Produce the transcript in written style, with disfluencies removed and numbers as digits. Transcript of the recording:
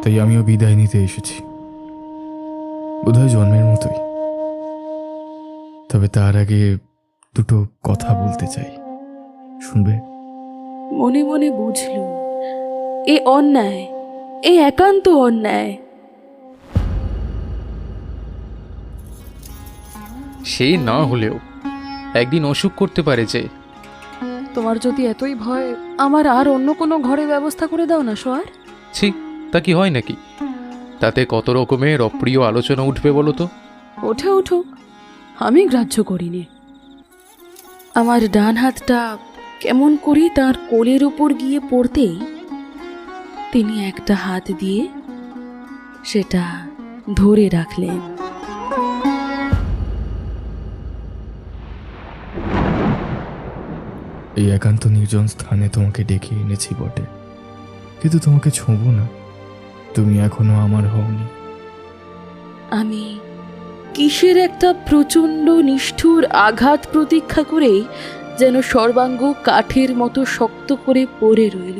তাই আমিও বিদায় নিতে এসেছি, বোধহয় জন্মের মতোই। তবে তার আগে দুটো কথা বলতে চাই, শুনবে? মনে মনে বুঝলুম এ অন্যায়, এ একান্ত অন্যায়। সে না হলেও একদিন অসুখ করতে পারে যে। তোমার যদি এতই ভয়, আমার আর অন্য কোনো ঘরে ব্যবস্থা করে দাও না সোয়ার। ছি, তা কি হয় নাকি? তাতে কত রকমের অপ্রিয় আলোচনা উঠবে বলো তো। ওঠে উঠুক, আমি গ্রাহ্য করিনি। আমার ডান হাতটা কেমন করে তার কোলের উপর গিয়ে পড়তেই তিনি একটা হাত দিয়ে সেটা ধরে রাখলেন। এই একান্ত নির্জন স্থানে তোমাকে ডেকে এনেছি বটে, কিন্তু তোমাকে ছোঁবো না, তুমি এখনো আমার হওনি। আমি কিসের একটা প্রচণ্ড নিষ্ঠুর আঘাত প্রতীক্ষা করেই যেন সর্বাঙ্গ কাঠের মতো শক্ত করে পড়ে রইল।